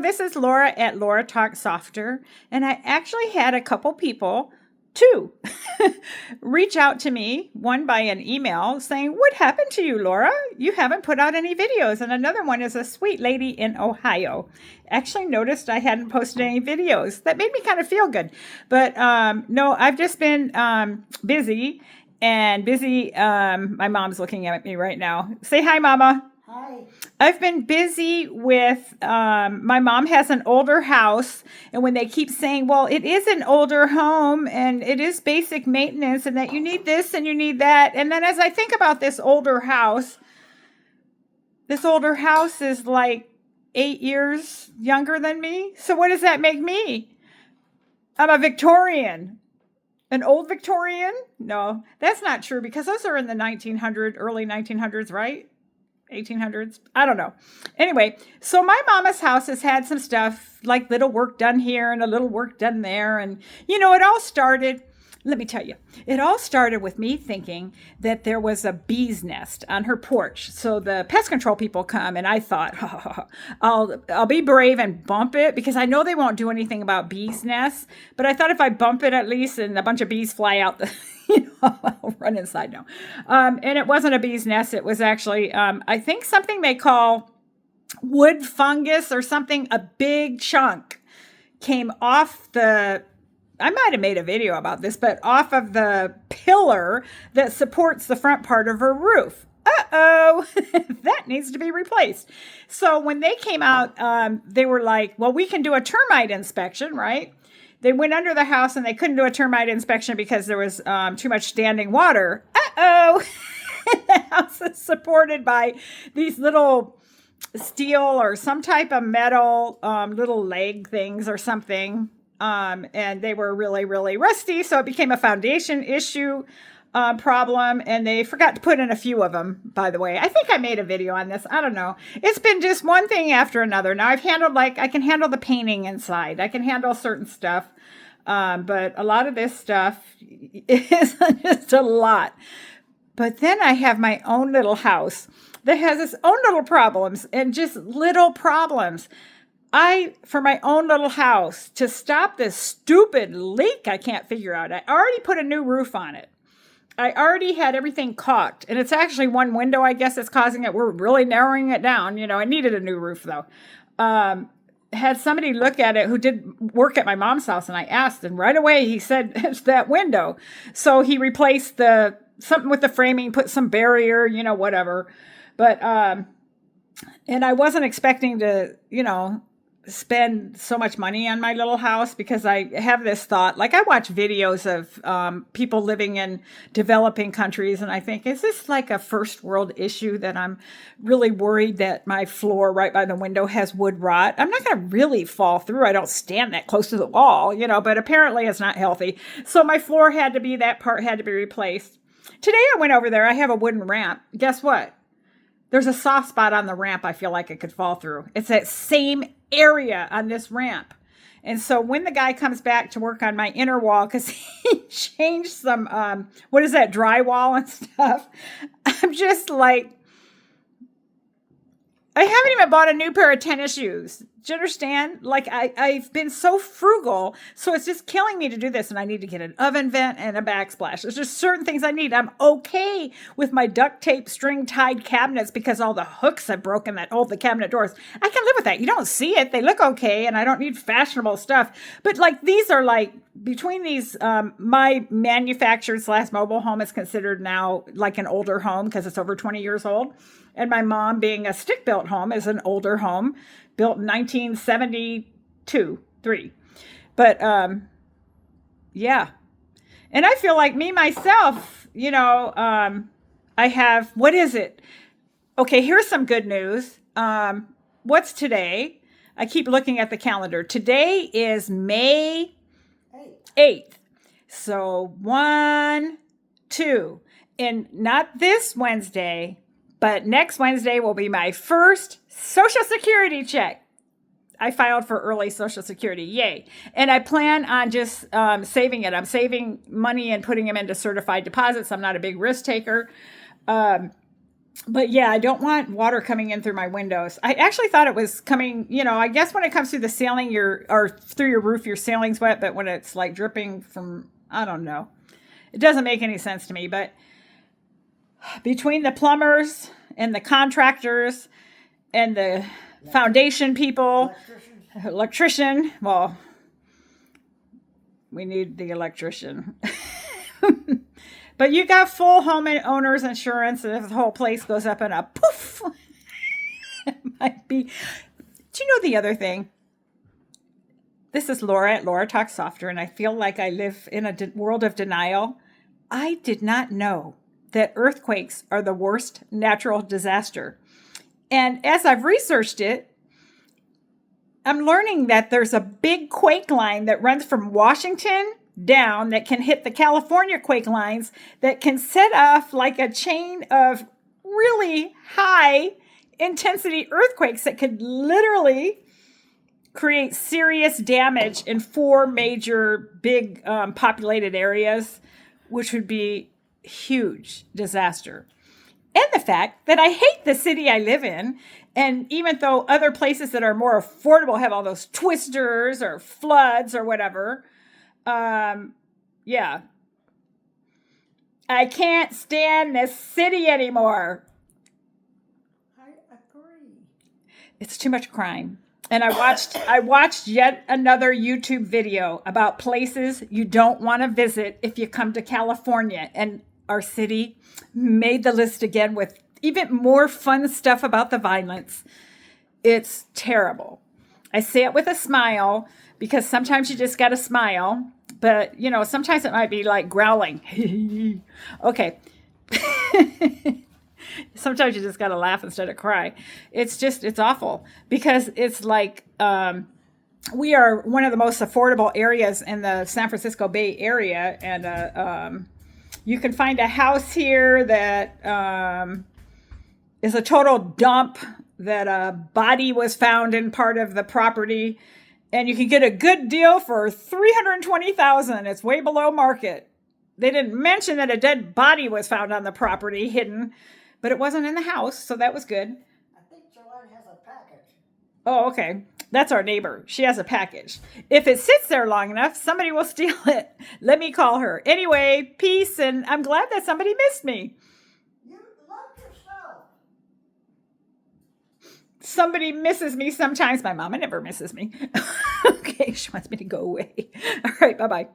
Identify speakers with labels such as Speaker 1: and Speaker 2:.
Speaker 1: this is Laura at Laura Talk Softer, and I actually had a couple people, two, reach out to me, one by an email saying, "What happened to you, Laura? You haven't put out any videos." And another one is a sweet lady in Ohio. Actually noticed I hadn't posted any videos. That made me kind of feel good. But no, I've just been busy and busy. My mom's looking at me right now. Say hi, Mama.
Speaker 2: Hi.
Speaker 1: I've been busy with, my mom has an older house, and when they keep saying, well, it is an older home and it is basic maintenance and that you need this and you need that. And then as I think about this older house is like 8 years younger than me. So what does that make me? I'm a Victorian. An old Victorian? No, that's not true because those are in the 1900s, early 1900s, right? 1800s. I don't know. Anyway, so my mama's house has had some stuff like little work done here and a little work done there. And, it all started, let me tell you, it all started with me thinking that there was a bee's nest on her porch. So the pest control people come and I thought, I'll be brave and bump it because I know they won't do anything about bees nests. But I thought if I bump it at least and a bunch of bees fly out the I'll run inside now. And it wasn't a bee's nest. It was actually, I think something they call wood fungus or something. A big chunk came off I might have made a video about this, but off of the pillar that supports the front part of her roof. Uh-oh, that needs to be replaced. So when they came out, they were like, well, we can do a termite inspection, right? They went under the house and they couldn't do a termite inspection because there was too much standing water. Uh-oh. The house is supported by these little steel or some type of metal little leg things or something. And they were really, really rusty. So it became a foundation issue problem. And they forgot to put in a few of them, by the way. I think I made a video on this. I don't know. It's been just one thing after another. Now I've handled I can handle the painting inside. I can handle certain stuff. But a lot of this stuff is just a lot. But then I have my own little house that has its own little problems and just little problems. For my own little house, to stop this stupid leak I can't figure out, I already put a new roof on it. I already had everything caulked, and it's actually one window, I guess, that's causing it. We're really narrowing it down. I needed a new roof, though. Had somebody look at it who did work at my mom's house, and I asked, and right away he said, it's that window. So he replaced something with the framing, put some barrier, whatever. But, and I wasn't expecting to, spend so much money on my little house because I have this thought, I watch videos of people living in developing countries and I think, is this like a first world issue that I'm really worried that my floor right by the window has wood rot? I'm not going to really fall through. I don't stand that close to the wall, but apparently it's not healthy. So my floor that part had to be replaced. Today I went over there. I have a wooden ramp. Guess what? There's a soft spot on the ramp I feel like it could fall through. It's that same area on this ramp. And so when the guy comes back to work on my inner wall, because he changed some, drywall and stuff, I'm just like, I haven't even bought a new pair of tennis shoes. Do you understand? I've been so frugal, so it's just killing me to do this. And I need to get an oven vent and a backsplash. There's just certain things I need. I'm okay with my duct tape string tied cabinets because all the hooks have broken that hold the cabinet doors. I can live with that. You don't see it. They look okay, and I don't need fashionable stuff. But these are between these, my manufactured / mobile home is considered now like an older home because it's over 20 years old. And my mom being a stick-built home is an older home, built in 1972, 3. But, yeah. And I feel like me, myself, I have, what is it? Okay, here's some good news. What's today? I keep looking at the calendar. Today is May 8th. So 1, 2. And not this Wednesday, but next Wednesday will be my first Social Security check. I filed for early Social Security. Yay. And I plan on just saving it. I'm saving money and putting them into certified deposits. I'm not a big risk taker. But yeah, I don't want water coming in through my windows. I actually thought it was coming, I guess when it comes through the ceiling, or through your roof, your ceiling's wet, but when it's like dripping from, I don't know. It doesn't make any sense to me, but between the plumbers and the contractors and the foundation people, electrician, well, we need the electrician. But you got full homeowners insurance, and if the whole place goes up in a poof, it might be. Do you know the other thing? This is Laura at Laura Talks Softer, and I feel like I live in a world of denial. I did not know that earthquakes are the worst natural disaster. And as I've researched it, I'm learning that there's a big quake line that runs from Washington down that can hit the California quake lines that can set off like a chain of really high intensity earthquakes that could literally create serious damage in 4 major big populated areas, which would be huge disaster. And the fact that I hate the city I live in. And even though other places that are more affordable have all those twisters or floods or whatever, yeah, I can't stand this city anymore.
Speaker 2: I agree.
Speaker 1: It's too much crime. And I watched yet another YouTube video about places you don't want to visit if you come to California. And our city made the list again with even more fun stuff about the violence. It's terrible. I say it with a smile because sometimes you just got to smile. But, sometimes it might be like growling. Okay. Sometimes you just got to laugh instead of cry. It's awful because it's like we are one of the most affordable areas in the San Francisco Bay Area. And you can find a house here that is a total dump, that a body was found in part of the property. And you can get a good deal for $320,000. It's way below market. They didn't mention that a dead body was found on the property, hidden, but it wasn't in the house, so that was good.
Speaker 2: I think Joanne has a package.
Speaker 1: Oh, okay. That's our neighbor. She has a package. If it sits there long enough, somebody will steal it. Let me call her. Anyway, peace, and I'm glad that somebody missed me.
Speaker 2: You love yourself.
Speaker 1: Somebody misses me sometimes. My mama never misses me. Okay, she wants me to go away. All right, bye-bye.